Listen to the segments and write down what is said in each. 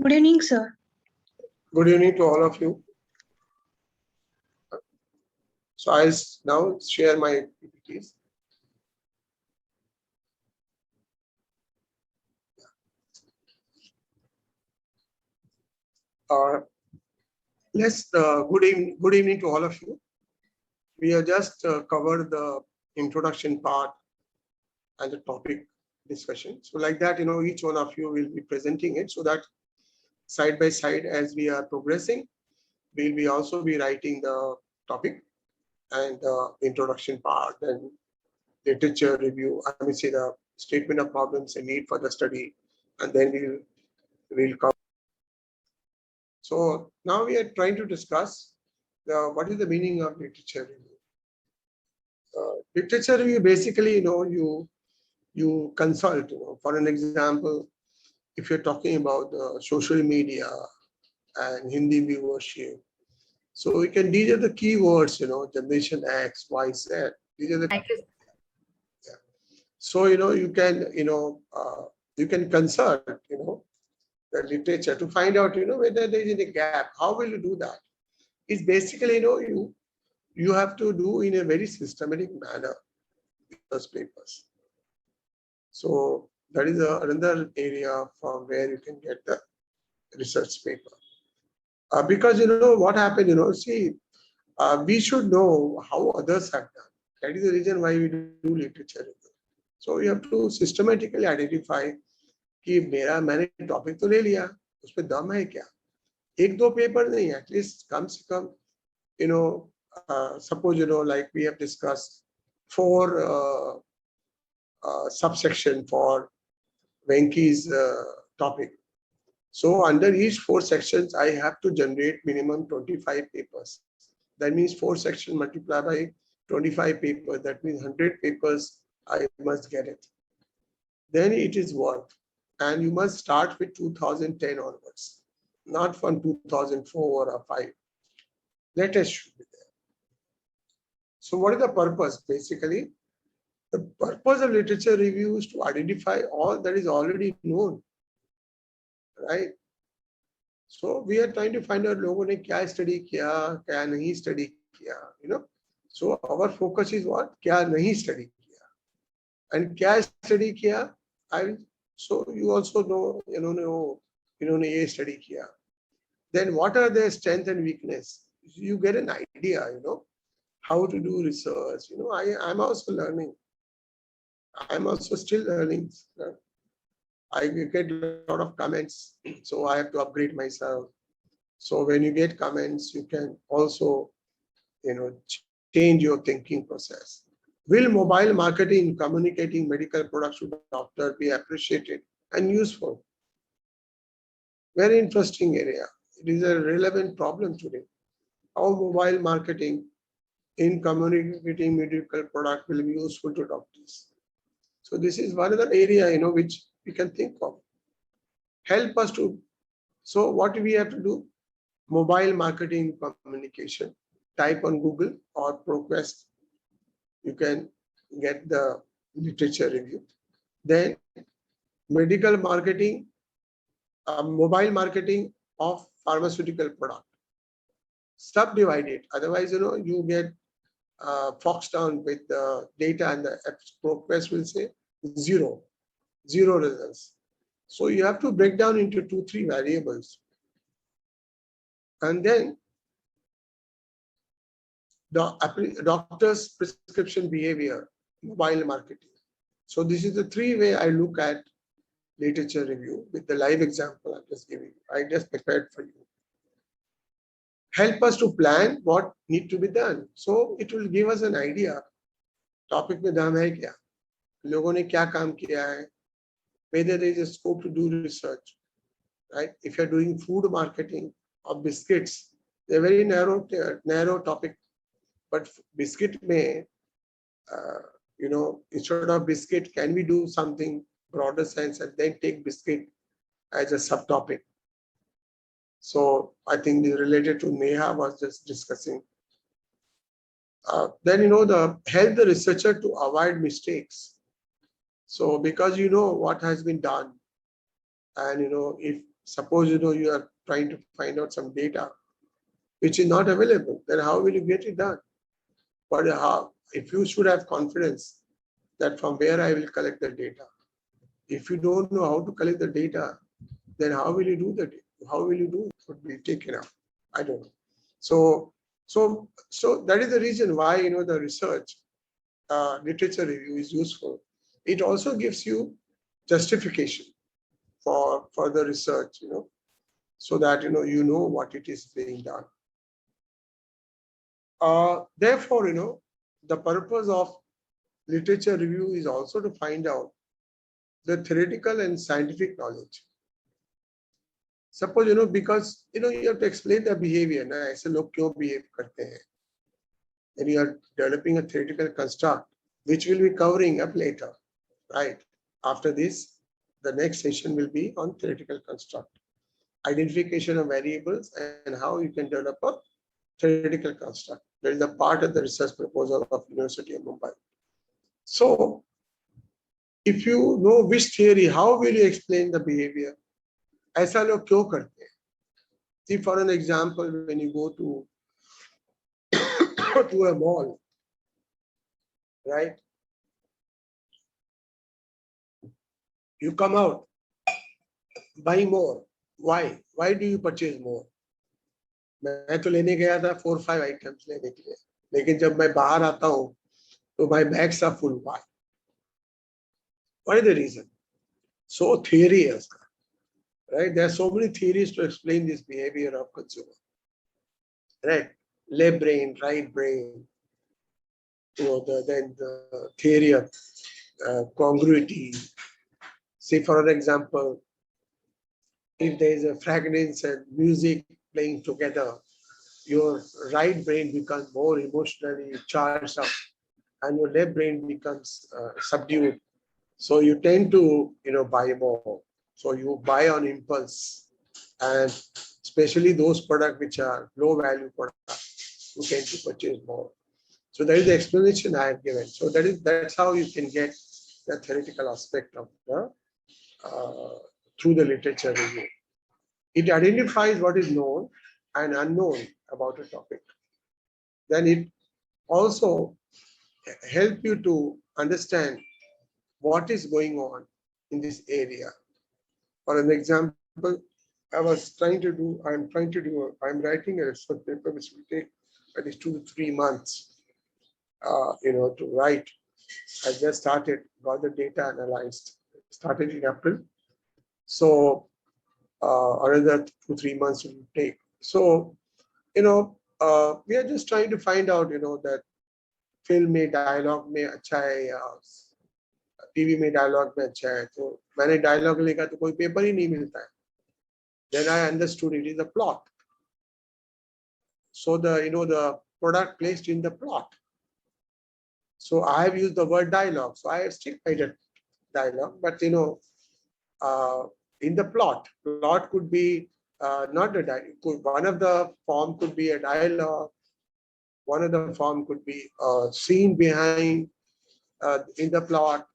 Good evening, sir. Good evening to all of you. So I'll now share my PPTs. Good evening to all of you. We have just covered the introduction part and the topic discussion. So like that, each one of you will be presenting it so that side by side as we are progressing, we'll be also be writing the topic and the introduction part and literature review. I mean, say the statement of problems and need for the study, and then we'll cover. So now we are trying to discuss what is the meaning of literature review. Literature review basically, you consult. For an example, if you're talking about social media and Hindi viewership, so these are the keywords. Generation X, Y, Z. These are the. Yeah. So you can consult the literature to find out whether there is any gap. How will you do that? It's basically you have to do in a very systematic manner those papers. So that is another area from where you can get the research paper. Because what happened, see, we should know how others have done. That is the reason why we do literature review. So you have to systematically identify कि मैंने topic तो ले लिया, उसमें दम है क्या? एक दो पेपर नहीं, एटलीस्ट कम से कम suppose like we have discussed 4 subsection for Venki's topic. So under each 4 sections, I have to generate minimum 25 papers. That means 4 sections multiplied by 25 papers. That means 100 papers I must get it. Then it is worth. And you must start with 2010 onwards, not from 2004 or 5. Latest should be there. So what is the purpose? Basically, the purpose of literature review is to identify all that is already known, right? So we are trying to find out लोगों ने क्या study किया, क्या नहीं study किया, So our focus is what? क्या नहीं study किया, and क्या study किया. So you also know, इन्होंने ये study किया. Then what are their strength and weakness? You get an idea, how to do research. I'm also learning. I'm also still learning. I get a lot of comments, so I have to upgrade myself. So when you get comments, you can also, change your thinking process. Will mobile marketing communicating medical products to doctor be appreciated and useful? Very interesting area. It is a relevant problem today. How mobile marketing in communicating medical product will be useful to doctors. So this is one other area, which we can think of. Help us to. So what we have to do? Mobile marketing communication. Type on Google or ProQuest. You can get the literature review. Then medical marketing, mobile marketing of pharmaceutical product. Subdivided. Otherwise, you get foxed down with the data, and the ProQuest will say zero results. So you have to break down into 2-3 variables. And then the doctor's prescription behavior, mobile marketing. So this is the 3 way I look at literature review with the live example I'm just giving. I just prepared for you. Help us to plan what need to be done. So it will give us an idea. Topic में दाम है क्या? लोगों ने क्या काम किया है? Whether there is a scope to do research, right? If you're doing food marketing of biscuits, they're very narrow topic. But biscuit may, instead of biscuit, can we do something broader sense and then take biscuit as a subtopic? So I think related to Neha was just discussing. Then, help the researcher to avoid mistakes. So because what has been done, and if Suppose you are trying to find out some data which is not available, then how will you get it done? But how, if you should have confidence that from where I will collect the data. If you don't know how to collect the data, then how will you do that? How will you do it? Would be taken up. I don't know. So that is the reason why the research literature review is useful. It also gives you justification for the research, so that you know what it is being done. Therefore, the purpose of literature review is also to find out the theoretical and scientific knowledge. Suppose, because, you have to explain the behavior. Na, aise log kyun behave karte hain? Then you are developing a theoretical construct, which will be covering up later, right? After this, the next session will be on theoretical construct, identification of variables and how you can develop a theoretical construct. That is a part of the research proposal of University of Mumbai. So, if you know which theory, how will you explain the behavior? ऐसा लोग क्यों करते हैं? See, for an example, when you go to a mall, right? You come out, buy more. Why? Why do you purchase more? मैं तो लेने गया था 4-5 items लेने के लिए, लेकिन जब मैं बाहर आता हूँ तो my bags are full. Why? What is the reason? So theory है उसका, right? There are so many theories to explain this behavior of consumer, right? Left brain, right brain. Then the theory of congruity. Say, for an example, if there is a fragrance and music playing together, your right brain becomes more emotionally charged up and your left brain becomes subdued. So you tend to, buy more. So you buy on impulse, and especially those products which are low value products, you tend to purchase more. So that is the explanation I have given. So that's how you can get the theoretical aspect of the through the literature review. It identifies what is known and unknown about a topic. Then it also help you to understand what is going on in this area. For an example, I'm writing a research paper which will take at least 2 to 3 months, to write. I just started, got the data analyzed, started in April. So another 2-3 months it will take. So, we are just trying to find out, that film में dialogue में अच्छा है या TV में dialogue में अच्छा है. तो मैंने dialogue लिखा तो कोई पेपर ही नहीं मिलता है. Then I understood it is a plot. So the product placed in the plot. So I have used the word dialogue. So I have still made a dialogue, but in the plot could be not a dialogue. One of the form could be a dialogue. One of the form could be a scene behind in the plot,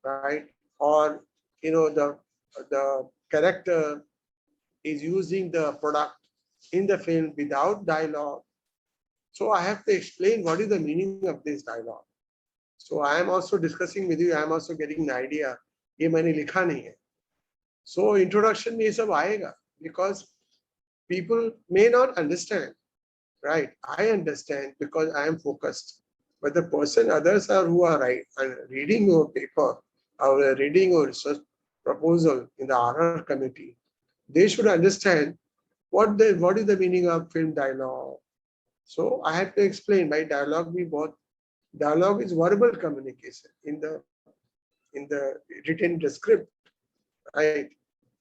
right? Or the character is using the product in the film without dialogue. So I have to explain what is the meaning of this dialogue. So I am also discussing with you. I am also getting an idea. ये मैंने लिखा नहीं है. So introduction में ये सब आएगा because people may not understand, right? I understand because I am focused. But the person, others are who are reading your paper or reading your research proposal in the RR committee, they should understand what is the meaning of film dialogue. So I have to explain by dialogue dialogue is verbal communication in the written script, right?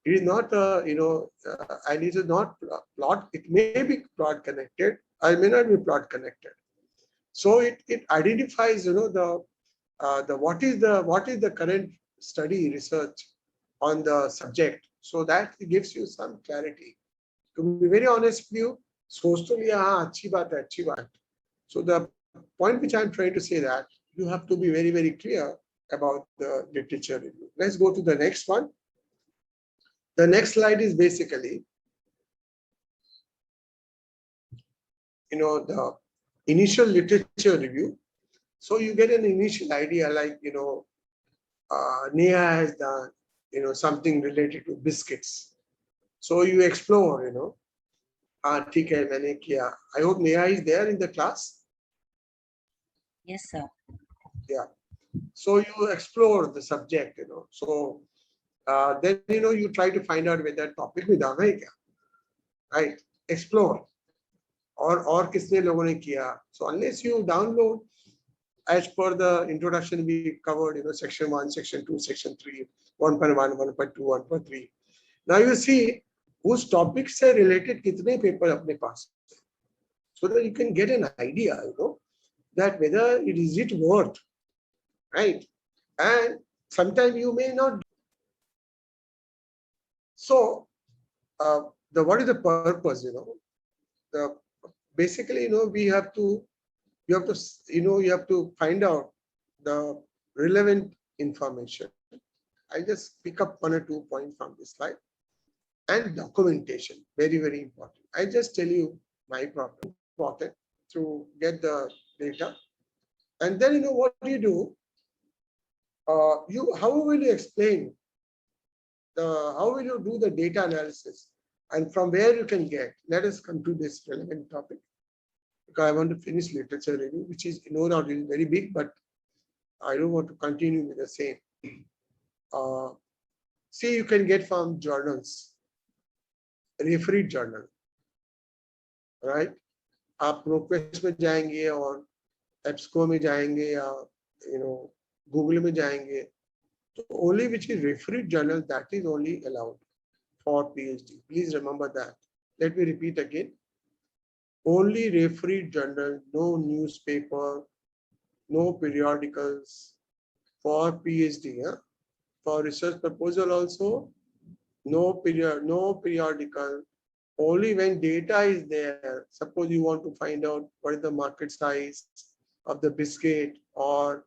It is not and it is not plot. It may be plot connected, or it may not be plot connected. So it identifies what is the current study research on the subject. So that gives you some clarity. To be very honest with you, सोच तो लिया हाँ अच्छी बात है अच्छी बात. So the point which I am trying to say that you have to be very, very clear about the literature review. Let's go to the next one. The next slide is basically, the initial literature review. So you get an initial idea like, Neha has done, something related to biscuits. So you explore, ठीक है मैंने किया. I hope Neha is there in the class. Yes, sir. Yeah. So you explore the subject, So then, you try to find out whether topic में जाना है क्या, right? Explore. और किसने लोगों ने किया. So unless you download, as per the introduction we covered, section 1, section 2, section 3, 1.1, 1.2, 1.3. Now you see whose topics are related कितने paper अपने पास, so that you can get an idea, that whether it is worth, right? And sometimes you may not. So what is the purpose, the basically, we have to, you have to find out the relevant information. I just pick up 1 or 2 points from this slide. And documentation, very, very important. I just tell you my problem, important to get the data. And then, what do you do? How will you explain how will you do the data analysis, and from where you can get? Let us come to this relevant topic, because I want to finish literature review, which is, not really very big, but I don't want to continue with the same. See, you can get from journals, refereed journal, right? आप ProQuest में जाएंगे और EBSCO में जाएंगे या Google में जाएंगे, so only which is refereed journal, that is only allowed for PhD. Please remember that. Let me repeat again. Only refereed journal, no newspaper, no periodicals for PhD. For research proposal also, no periodical. Only when data is there. Suppose you want to find out what is the market size of the biscuit, or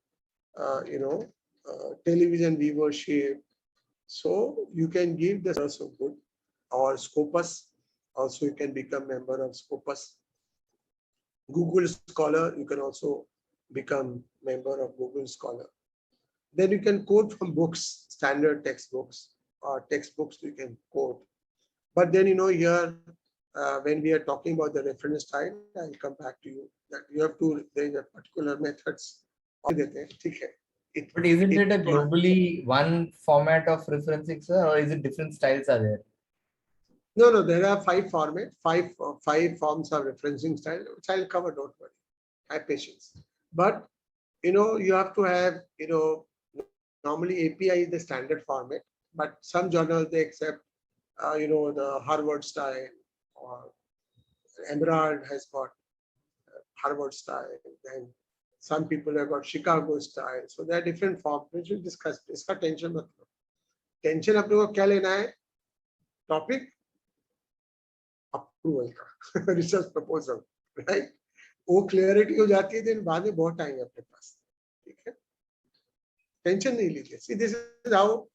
television viewership. So you can give the also good, or Scopus. Also, you can become member of Scopus. Google Scholar, you can also become member of Google Scholar. Then you can quote from books, standard textbooks, or textbooks you can quote. But then, here, when we are talking about the reference style, I'll come back to you that you have to, there is a particular methods. But isn't it a globally one format of referencing, sir, or is it different styles are there? No, there are 5 formats, five forms of referencing style, which I'll cover, don't worry. Have patience. But, you have to have, normally API is the standard format, but some journals, they accept, the Harvard style, or Emerald has got Harvard style, and some people have got Chicago style. So there are different forms which we'll discuss. Iska tension mat lo. Tension apne ko kya lena hai? Topic approval ka research proposal, right? वो clarity हो जाती है, then बाद में बहुत time है अपने पास, ठीक है? Tension नहीं लीजिए. See, this is how.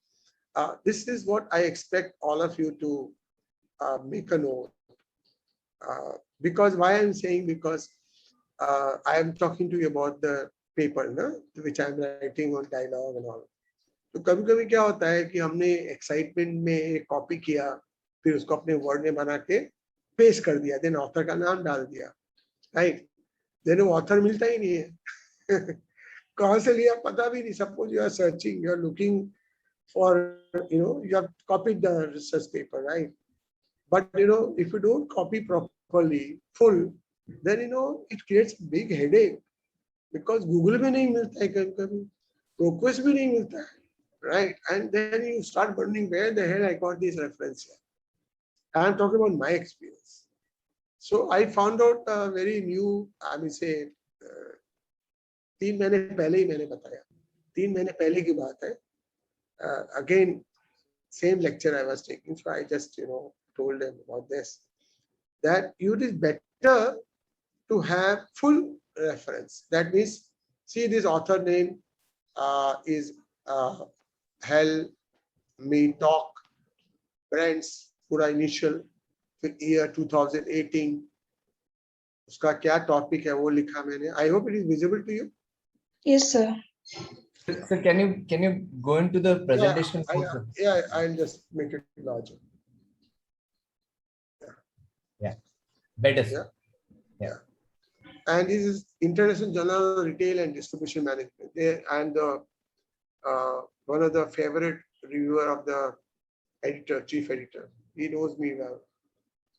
This is what I expect all of you to make a note. Because why I'm saying, because I am talking to you about the paper, which I'm writing on dialogue and all. तो कभी-कभी क्या होता है कि हमने excitement में एक copy किया, फिर उसको अपने word में बना के paste कर दिया, then author का नाम डाल दिया, right? Then वो author मिलता ही नहीं है. कहाँ से लिया पता भी नहीं. Suppose you are searching, you are looking for, you have copied the research paper, right? But, if you don't copy properly, full, then, it creates a big headache, because Google में नहीं मिलता है कभी-कभी, ProQuest भी नहीं मिलता है, right? And then you start wondering where the hell I got this reference here. I'm talking about my experience. So I found out a very new, I mean say, 3 महीने पहले ही मैंने बताया, 3 महीने पहले की बात है. Again, same lecture I was taking, so I just, told them about this, that it is better to have full reference. That means, see, this author name is Hell Me Talk, brands पूरा initial, फिर year 2018, उसका क्या topic है वो लिखा मैंने. I hope it is visible to you. Yes, sir. So can you go into the presentation mode, sir? Yeah, I'll just make it larger. Better, sir. Yeah. And this is International Journal of Retail and Distribution Management. And one of the favorite reviewer of the editor, chief editor. He knows me well.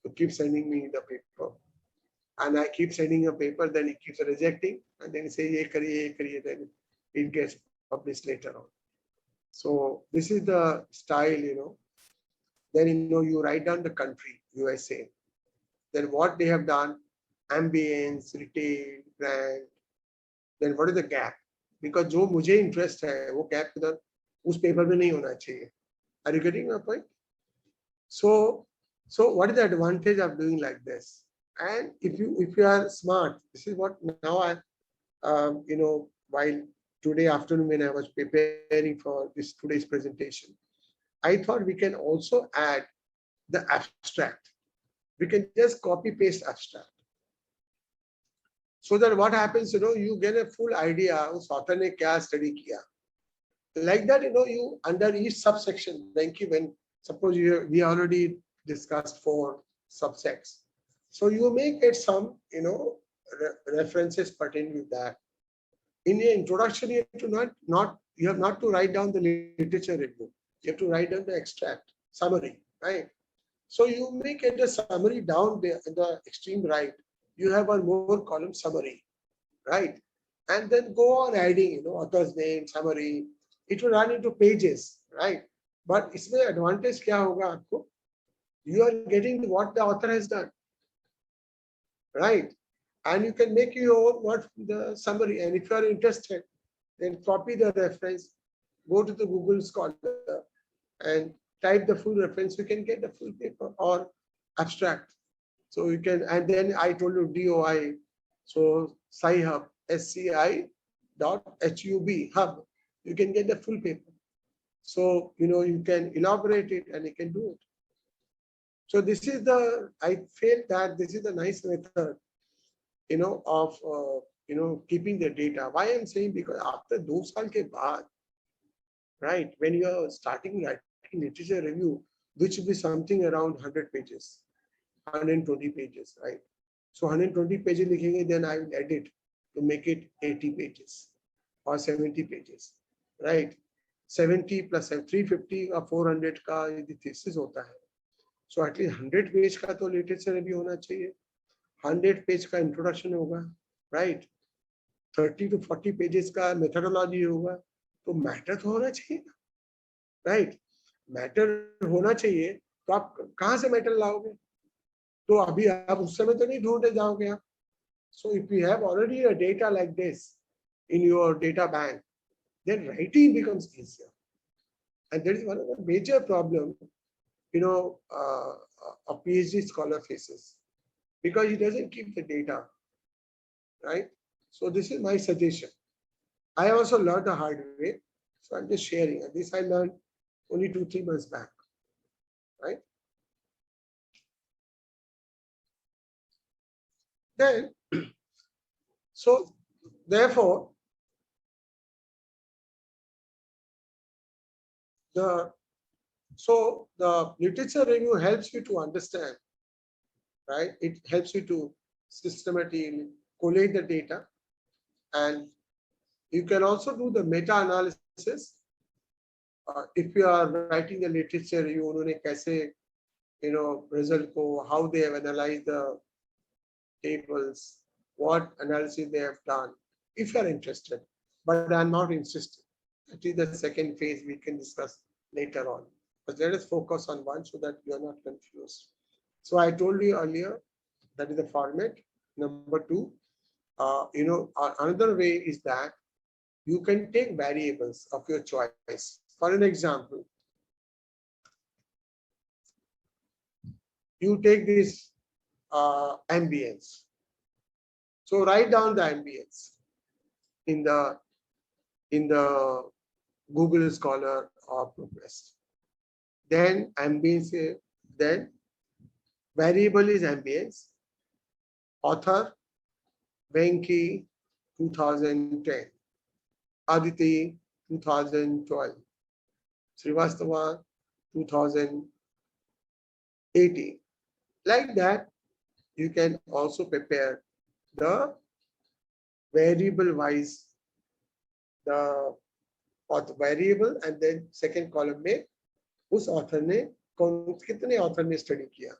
So keep sending me the paper. And I keep sending a paper, then he keeps rejecting, and then he says, ye kariye, then it gets published later on. So this is the style, Then you write down the country, USA. Then what they have done, ambience, retail, brand. Then what is the gap? Because जो मुझे interest है, वो gap उधर उस paper में नहीं होना चाहिए. Are you getting my point? So what is the advantage of doing like this? And if you are smart, this is what now while today afternoon when I was preparing for today's presentation, I thought we can also add the abstract. We can just copy paste abstract. So that what happens, you get a full idea उस author ने क्या study किया. Like that, you under each subsection, when suppose we already discussed 4 subsects. So you make it some, references pertaining with that. In your introduction, you have not to write down the literature review. You have to write down the extract, summary, right? So you make it a summary down there in the extreme right. You have one more column summary, right? And then go on adding, author's name, summary. It will run into pages, right? But इसमें advantage क्या होगा आपको? You are getting what the author has done, right? And you can make your own the summary. And if you are interested, then copy the reference, go to the Google Scholar, and type the full reference. You can get the full paper or abstract. So you can, and then I told you DOI. So SciHub, SCI.HUB hub. You can get the full paper. So, you can elaborate it and you can do it. So this is I feel that this is a nice method, of, keeping the data. Why I'm saying, because after 2 साल के बाद, right, when you are starting writing literature review, which will be something around 100 pages, 120 pages, right? So 120 pages लिखेंगे, then I will edit to make it 80 pages or 70 pages, right? 70 plus 350 or 400 का यदि thesis होता है, so at least 100 page का तो literature review होना चाहिए, 100 page का introduction होगा, right? 30 to 40 pages का methodology होगा, तो matter तो होना चाहिए ना, right? Matter होना चाहिए, तो आप कहाँ से matter लाओगे? तो अभी आप उस समय तो नहीं ढूंढने जाओगे आप. So if you have already a data like this in your data bank, then writing becomes easier. And that is one of the major problems, a PhD scholar faces, because he doesn't keep the data, right? So this is my suggestion. I also learned the hard way, so I'm just sharing. And this I learned only 2-3 months back, right? Then, so therefore, the literature review helps you to understand, right? It helps you to systematically collate the data, and you can also do the meta-analysis. If you are writing the literature review, उन्होंने कैसे, result को, how they have analyzed the tables, what analysis they have done, if you are interested. But I'm not interested. That is the second phase we can discuss later on. But let us focus on one so that you are not confused. So I told you earlier, that is the format. Number 2, another way is that you can take variables of your choice. For an example, you take this ambience. So write down the ambience in the Google Scholar or ProQuest. then ambience, then variable is ambience. Author, Venki, 2010. Aditi, 2012. Srivastava, 2018. Like that, you can also prepare the variable wise, the author variable, and then second column में उस author ने कितने author ने study किया.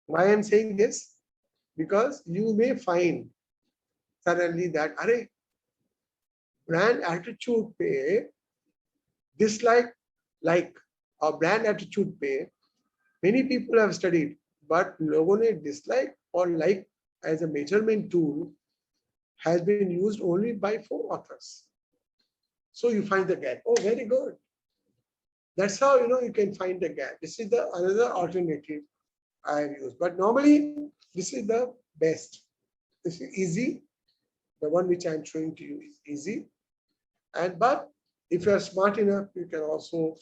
Why I am saying this? Because you may find suddenly that अरे brand attitude पे dislike like or brand attitude पे many people have studied, but लोगों ने dislike or like as a measurement tool has been used only by 4 authors. So you find the gap. Oh, very good. That's how you can find the gap. This is the another alternative I have used. But normally this is the best. This is easy. The one which I'm showing to you is easy. But if you are smart enough, you can also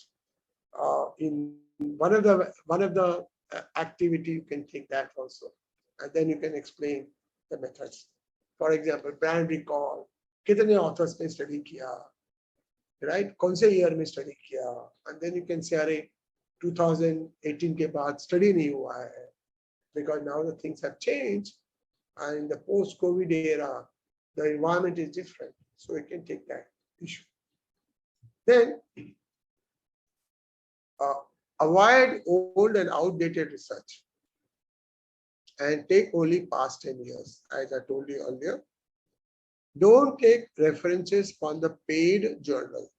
in one of the activity you can take that also, and then you can explain the methods. For example, brand recall. कितने authors ने study किया, right? कौन से year में study किया, and then you can say अरे 2018 के बाद study नहीं हुआ है, because now the things have changed, and in the post-COVID era, the environment is different, so you can take that issue. Then avoid old and outdated research and take only past 10 years, as I told you earlier. Don't take references from the paid journal.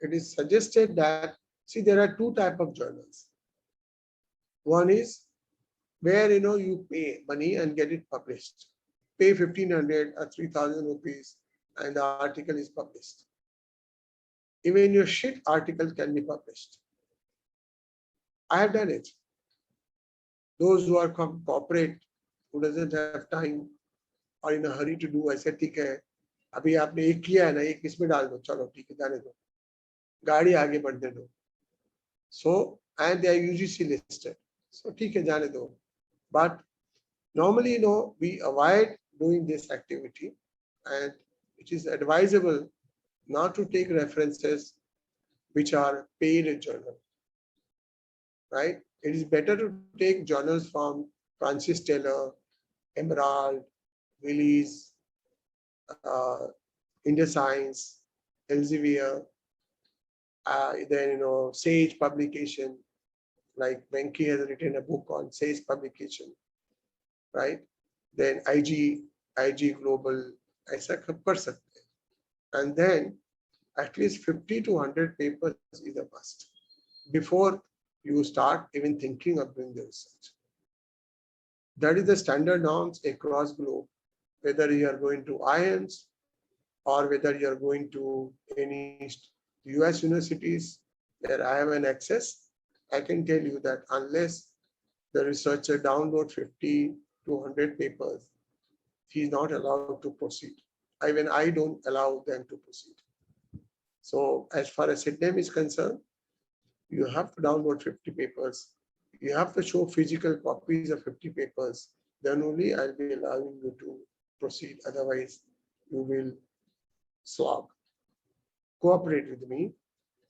It is suggested that, see, there are 2 types of journals. One is where you pay money and get it published. Pay 1,500 or 3,000 rupees and the article is published. Even your shit article can be published. I have done it. Those who are corporate, who doesn't have time or in a hurry to do, ऐसे ठीक है, अभी आपने एक किया है ना, एक इसमें डाल दो, चलो ठीक है, जाने दो, गाड़ी आगे बढ़ने दो. So, and they are UGC listed. So ठीक है, जाने दो. But normally, we avoid doing this activity, and it is advisable not to take references which are paid in journal, right? It is better to take journals from Francis Taylor, Emerald, Willis, InterScience, Elsevier, then Sage publication, like Venki has written a book on Sage publication, right? Then IG Global, ऐसा कर सकते हैं. And then at least 50 to 100 papers is a must before you start even thinking of doing the research. That is the standard norms across globe, whether you are going to IIMS or whether you are going to any US universities where I have an access. I can tell you that unless the researcher download 50 to 100 papers, he is not allowed to proceed. Even I don't allow them to proceed. So as far as SIDNEM is concerned, you have to download 50 papers. You have to show physical copies of 50 papers. Then only I'll be allowing you to proceed. Otherwise, you will slog. Cooperate with me.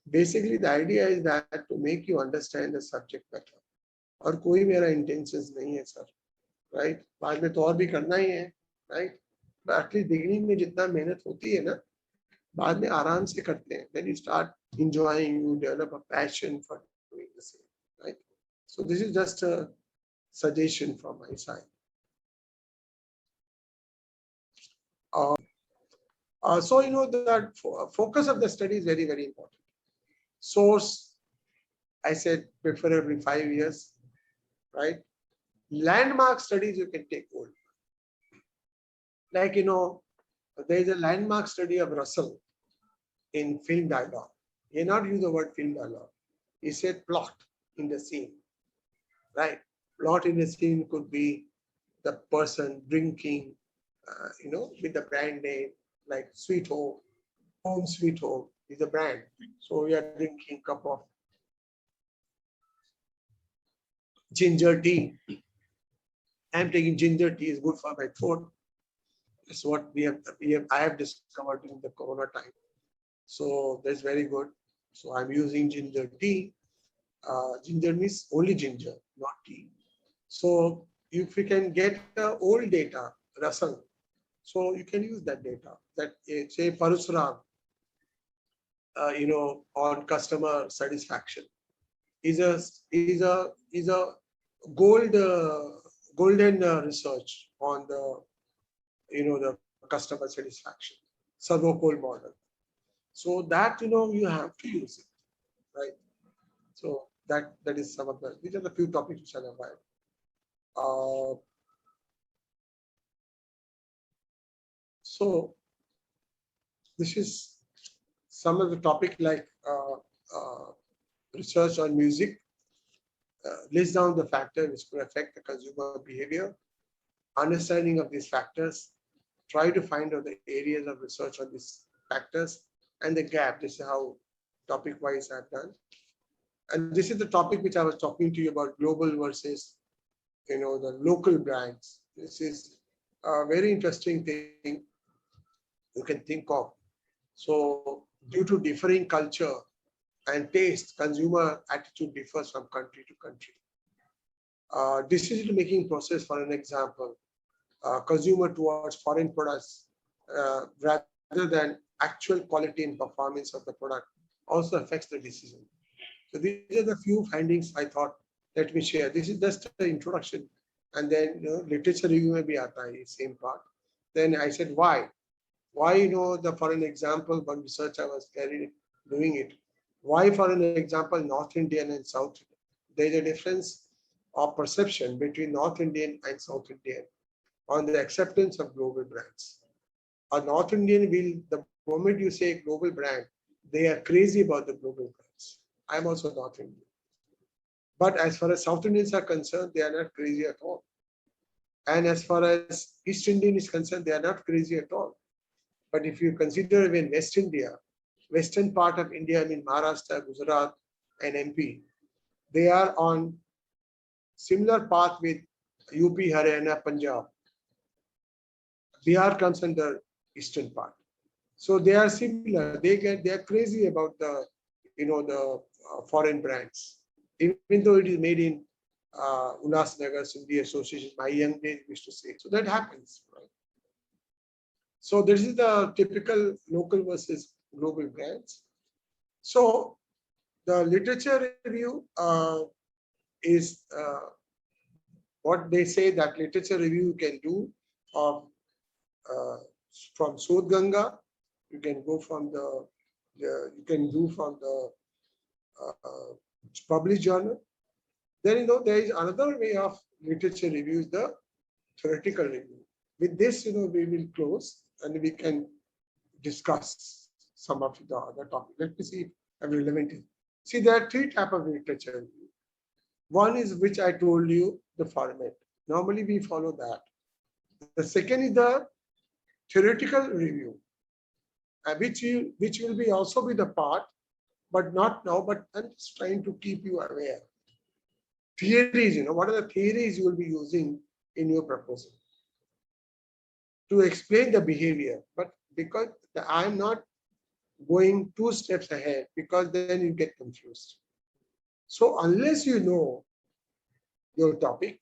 Basically, the idea is that to make you understand the subject better. और कोई मेरा intentions नहीं है sir, right? बाद में तो और भी करना ही है, right? But at least beginning में जितना मेहनत होती है ना, बाद में आराम से करते हैं. Then you start enjoying, you develop a passion for doing the same, right? So this is just a suggestion from my side. So that focus of the study is very, very important. Source, I said preferably 5 years, right? Landmark studies you can take old. Like there is a landmark study of Russell in film dialogue. He did not use the word film dialogue. He said plot in the scene, right? Plot in the scene could be the person drinking, with the brand name like Sweet Home, Home Sweet Home is a brand. So we are drinking cup of ginger tea. I'm taking ginger tea is good for my throat. That's what I have discovered in the Corona time. So that's very good. So I'm using ginger tea. Ginger means only ginger, not tea. So if you can get old data, Rasang, so you can use that data. That say Parasuram, on customer satisfaction is a gold golden research on the customer satisfaction servopol model. So that you have to use it, right? So that is some of the these are the few topics which are available. So this is some of the topic like research on music, list down the factors which could affect the consumer behavior, understanding of these factors, try to find out the areas of research on these factors and the gap. This is how topic wise I've done. And this is the topic which I was talking to you about, global versus the local brands. This is a very interesting thing you can think of. So due to differing culture and taste, consumer attitude differs from country to country. Decision making process, for an example, consumer towards foreign products rather than actual quality and performance of the product also affects the decision. So these are the few findings I thought let me share. This is just the introduction, and then literature review may be aata hai, same part. Then I said why the for an example one research I was doing it. Why for an example North Indian and South Indian? There is a difference of perception between North Indian and South Indian on the acceptance of global brands. A North Indian will, the moment you say global brand, they are crazy about the global brands. I'm also North Indian. But as far as South Indians are concerned, they are not crazy at all. And as far as East Indian is concerned, they are not crazy at all. But if you consider even West India, western part of India, I mean Maharashtra, Gujarat, and MP, they are on similar path with UP, Haryana, Punjab. Bihar comes under eastern part. So they are similar. They are crazy about the foreign brands, even though it is made in Ulhasnagar, Sindhi Association. My young days used to say. So that happens, right? So this is the typical local versus global brands. So the literature review is what they say that literature review can do of from Sodh Ganga. You can go from you can do from the published journal. Then there is another way of literature review, is the theoretical review. With this, we will close and we can discuss some of the other topics. Let me see if I'm relevant. See, there are three types of literature review. One is which I told you, the format. Normally we follow that. The second is the theoretical review, which will be also be the part, but not now, but I'm just trying to keep you aware. Theories, what are the theories you will be using in your proposal to explain the behavior? But because I'm not going 2 steps ahead, because then you get confused. So unless you know your topic,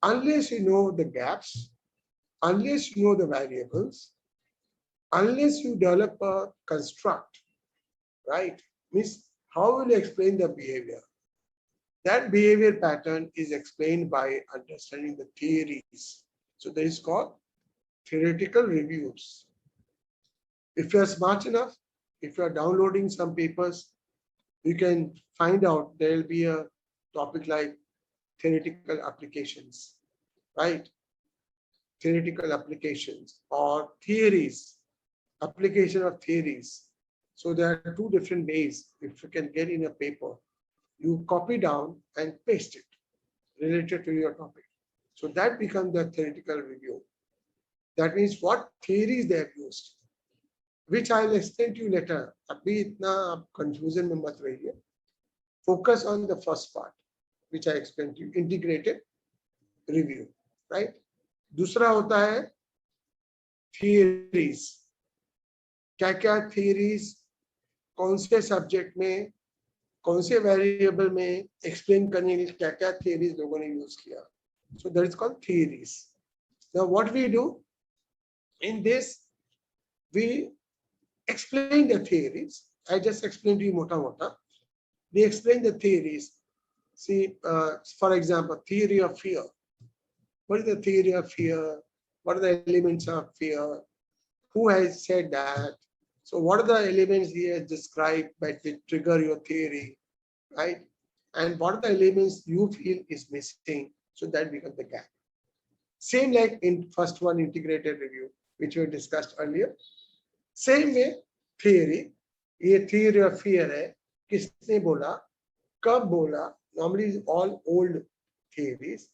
unless you know the gaps, unless you know the variables, unless you develop a construct, right? Means how will you explain the behavior? That behavior pattern is explained by understanding the theories. So that is called theoretical reviews. If you are smart enough, if you are downloading some papers, you can find out there will be a topic like theoretical applications, right? Theoretical applications or theories, application of theories. So there are 2 different ways. If you can get in a paper, you copy down and paste it related to your topic. So that becomes the theoretical review. That means what theories they have used, which I will explain to you later. Abhi itna confusion mein mat rahiye. Focus on the first part. which I explained to you, integrated review, right? दूसरा होता है theories. क्या क्या theories कौन से subject में कौन से वेरिएबल में एक्सप्लेन करने के लिए क्या क्या theories लोगों ने यूज किया. So that is called theories. Now what we do in this, we explain the theories. I just explained to you mota mota. We explain the theories. See, for example, theory of fear. What is the theory of fear? What are the elements of fear? Who has said that? So what are the elements he has described that will trigger your theory, right? And what are the elements you feel is missing? So that becomes the gap. Same like in first one, integrated review, which we discussed earlier. Same way, theory. ये theory of fear है. किसने बोला? कब बोला? Normally all old theories.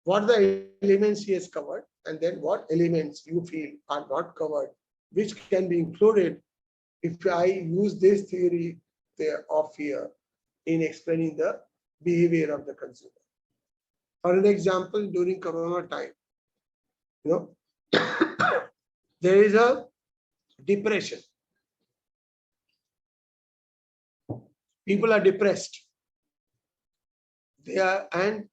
What are the elements he has covered, and then what elements you feel are not covered, which can be included if I use this theory of fear in explaining the behavior of the consumer. For an example, during Corona time, there is a depression. People are depressed. They are and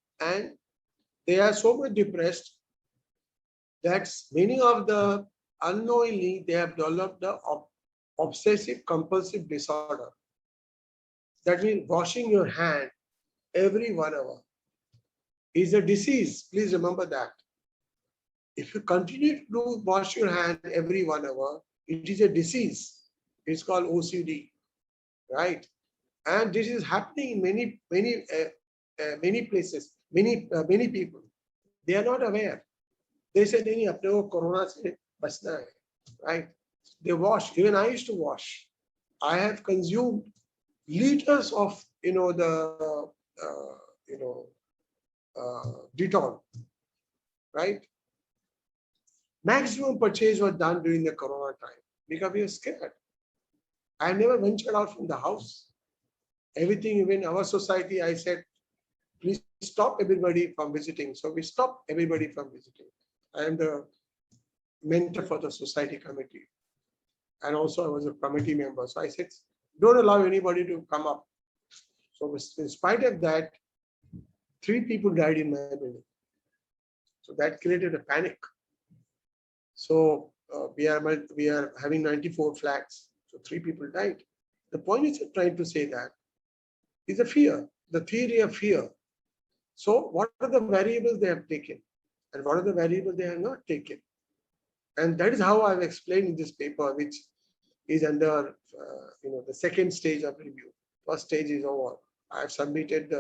they are so much depressed that many of the unknowingly they have developed the obsessive compulsive disorder. That means washing your hand every 1 hour is a disease. Please remember that. If you continue to wash your hand every 1 hour, it is a disease. It's called OCD, right? And this is happening in many places, many people. They are not aware. They say, "Nahi, apne ko corona se bachna hai," right? They wash. Even I used to wash. I have consumed liters of Dettol, right? Maximum purchase was done during the corona time because we were scared. I never ventured out from the house. Everything, even our society, I said, please stop everybody from visiting. So we stopped everybody from visiting. I am the mentor for the society committee. And also I was a committee member. So I said, don't allow anybody to come up. So in spite of that, 3 people died in my building. So that created a panic. So we are having 94 flats. So 3 people died. The point is trying to say that is a fear, the theory of fear. So what are the variables they have taken and what are the variables they have not taken? And that is how I've explained in this paper, which is under the second stage of review. First stage is over. I've submitted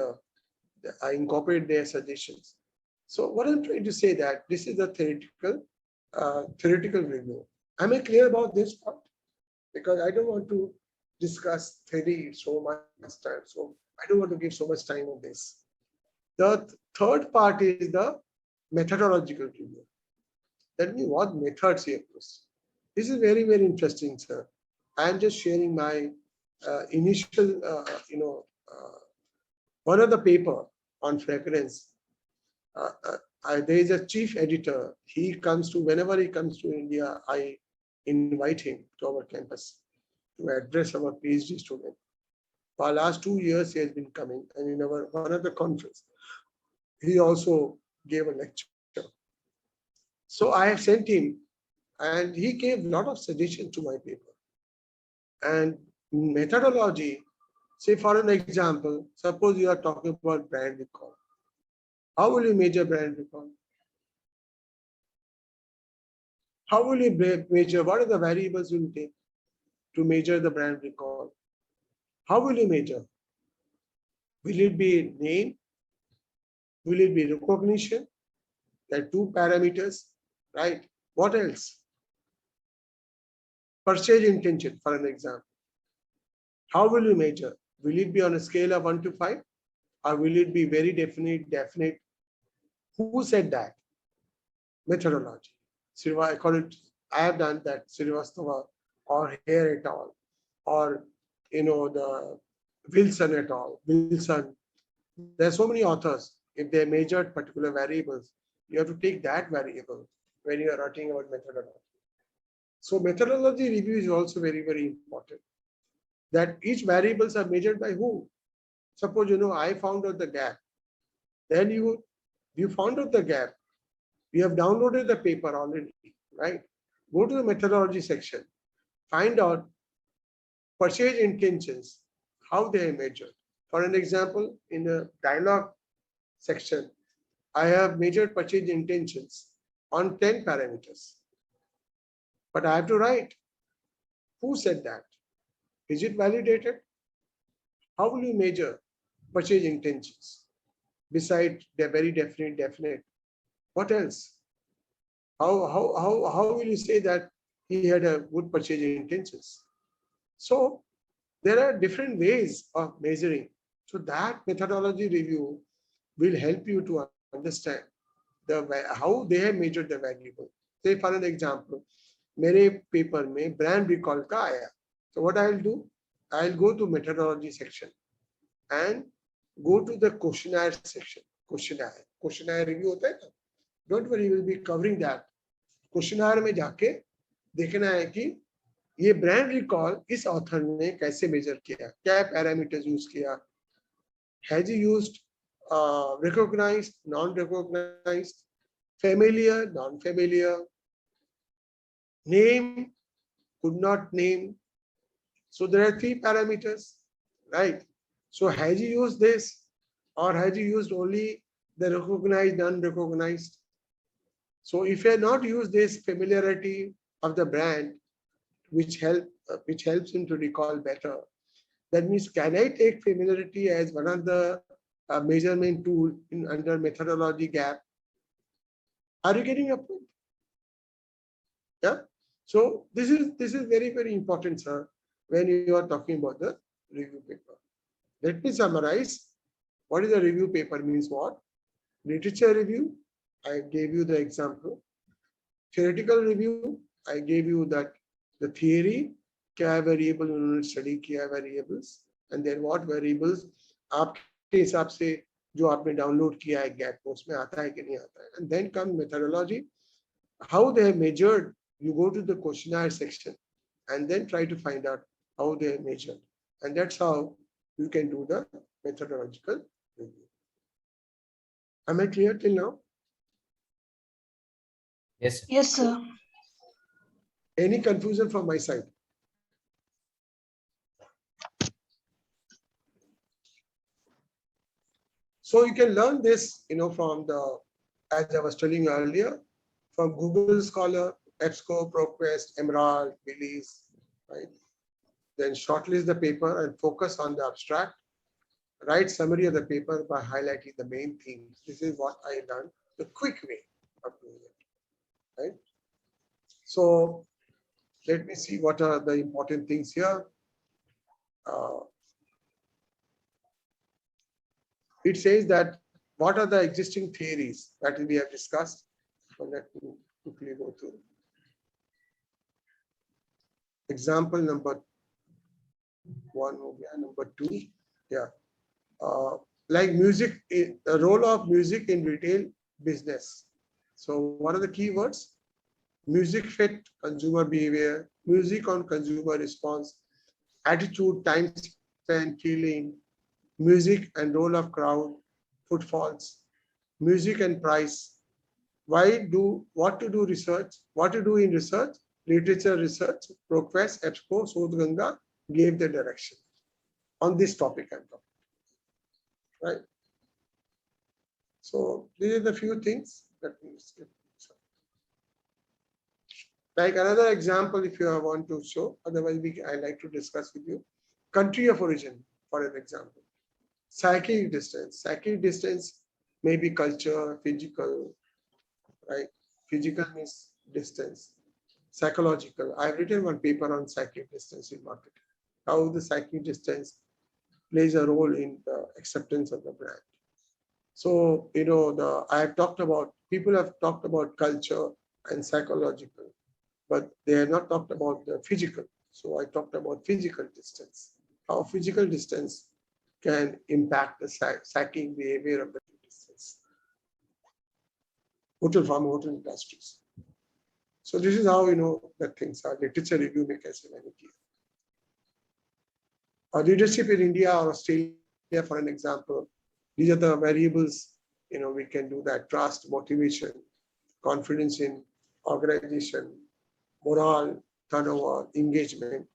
I incorporated their suggestions. So what I'm trying to say that this is a theoretical review. Am I clear about this part? Because I don't want to discuss theory so much time. So I don't want to give so much time on this. The third part is the methodological review. That means what methods you use. This is very, very interesting, sir. I am just sharing my initial, one of the paper on fragrance. There is a chief editor. He comes to, whenever he comes to India, I invite him to our campus to address our PhD student. For the last 2 years, he has been coming, and in one of the conference, he also gave a lecture. So I have sent him, and he gave a lot of suggestions to my paper. And methodology, say for an example, suppose you are talking about brand recall. How will you measure brand recall? How will you measure? What are the variables you will take to measure the brand recall? How will you measure? Will it be name? Will it be recognition? There are 2 parameters, right? What else? Purchase intention, for an example. How will you measure? Will it be on a scale of 1 to 5? Or will it be very definite? Who said that? Methodology. I have done that, Srivastava or Hare et al. Or the Wilson et al. Wilson, There are so many authors. If they measured particular variables, you have to take that variable when you are writing about methodology. So methodology review is also very, very important. That each variables are measured by who? Suppose I found out the gap. Then you found out the gap. You have downloaded the paper already, right? Go to the methodology section. Find out purchase intentions, how they are measured. For an example, in the dialogue section, I have measured purchase intentions on 10 parameters. But I have to write who said that. Is it validated? How will you measure purchase intentions? Besides they're very definite. What else? How will you say that he had a good purchase intentions? So there are different ways of measuring. So that methodology review will help you to understand how they have measured the variable. Say for an example, मेरे paper में brand recall का आया. So what I'll do? I'll go to methodology section and go to the questionnaire section. Questionnaire review होता है ना? Don't worry, we'll be covering that. Questionnaire में जाके देखना है कि ये ब्रांड रिकॉल इस ऑथर ने कैसे मेजर किया, क्या पैरामीटर्स यूज किया, has he used recognized, non-recognized, familiar, non-familiar, name, could not name. So there are 3 parameters, right? So has he used this or has he used only the recognized, non-recognized? So if you have not used this familiarity of the brand, which helps him to recall better, that means can I take familiarity as one of the measurement tool under methodology gap? Are you getting a point? Yeah. So this is very, very important, sir, when you are talking about the review paper. Let me summarize. What is a review paper means what? Literature review, I gave you the example. Theoretical review, I gave you that the theory, क्या variable उन्होंने study किया variables, and then what variables आपके हिसाब से जो आपने download किया है gap उसमें आता है कि नहीं आता है, and then come methodology, how they have measured. You go to the questionnaire section and then try to find out how they are measured, and that's how you can do the methodological review. Am I clear till now? Yes. Yes, sir. Any confusion from my side? So you can learn this, from the, as I was telling you earlier, from Google Scholar, EBSCO, ProQuest, Emerald, Willis, right? Then shortlist the paper and focus on the abstract. Write summary of the paper by highlighting the main themes. This is what I learned, the quick way of doing it, right? So let me see what are the important things here. It says that what are the existing theories that we have discussed. So let me quickly go through. Example number 1, number 2, yeah. Like music, the role of music in retail business. So what are the keywords? Music fit consumer behavior, music on consumer response, attitude, time spent, feeling, music and role of crowd, footfalls, music and price. What to do research? What to do in research? Literature research, ProQuest, EBSCO, Sodhganga gave the direction on this topic I'm talking, right? So these are the few things that we skip. Like another example, if you want to show, otherwise I like to discuss with you. Country of origin, for an example. Psychic distance. Psychic distance may be culture, physical, right? Physical means distance. Psychological. I've written one paper on psychic distance in marketing. How the psychic distance plays a role in the acceptance of the brand. So, I have talked about, people have talked about culture and psychological, but they have not talked about the physical. So I talked about physical distance. How physical distance can impact the psychic behavior of the participants. Hotel industries. So this is how the things are. Literature review में कैसे मैंने किया. Or leadership in India or Australia, for an example, these are the variables. We can do that: trust, motivation, confidence in organization, morale, turnover, engagement.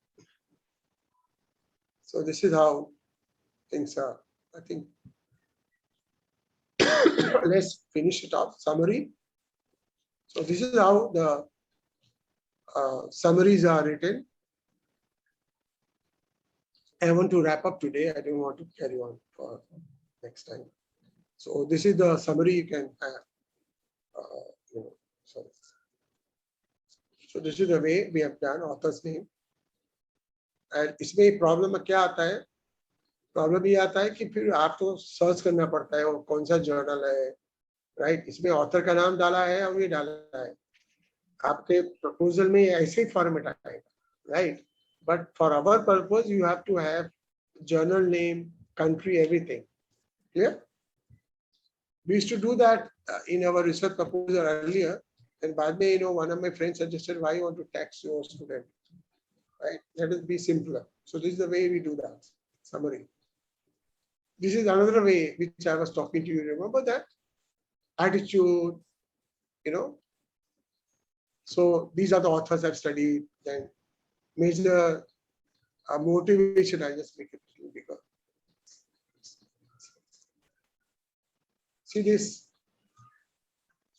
So this is how things are. I think let's finish it off. Summary. So this is how the summaries are written. I want to wrap up today. I don't want to carry on for next time. So this is the summary you can have. Sorry. So this is the way we have done author's name. And इसमें problem क्या आता है? Problem ये आता है कि फिर आपको सर्च करना पड़ता है वो कौन सा जर्नल है, राइट? इसमें ऑथर का नाम डाला है और ये डाला है. आपके प्रपोजल में ऐसे ही फॉर्मेट आएगा, right? But for our purpose, you have to have journal name, country, everything. Clear? We used to do that in our research proposal earlier. And by the way, one of my friends suggested, why you want to tax your student? Right? Let it be simpler. So this is the way we do that. Summary. This is another way which I was talking to you. Remember that? Attitude, So these are the authors I've studied. Then major motivation, I just make it a little bigger. See this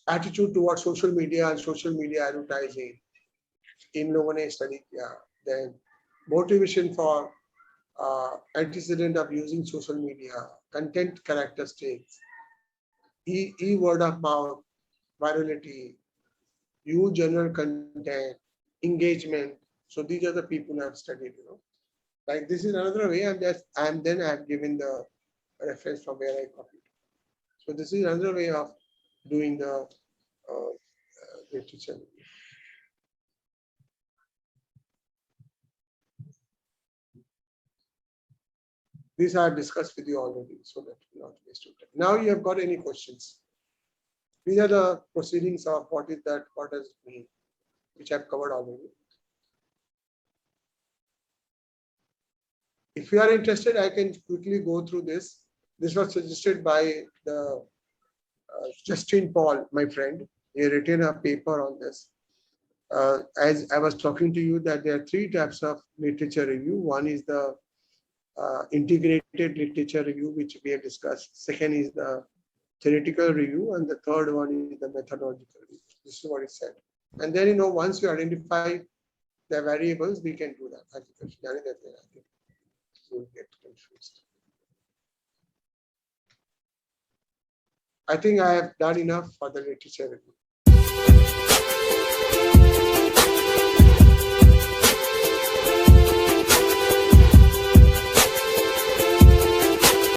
attitude towards social media and social media advertising. In लोगों ने study किया. Then motivation for antecedent of using social media, content characteristics, word of mouth, virality, general content, engagement. So these are the people I've studied. Like this is another way. Then I've given the reference from where I copied. So this is another way of doing the literature. These I have discussed with you already, so that will not waste your time. Now you have got any questions? These are the proceedings of what is that, what does it mean, which I've covered already. If you are interested, I can quickly go through this. This was suggested by the Justin Paul, my friend. He had written a paper on this. As I was talking to you, that there are three types of literature review. One is the integrated literature review, which we have discussed. Second is the theoretical review, and the third one is the methodological review. This is what it said. And then, once you identify the variables, we can do that. I think you will get confused. I think I have done enough for the literature review.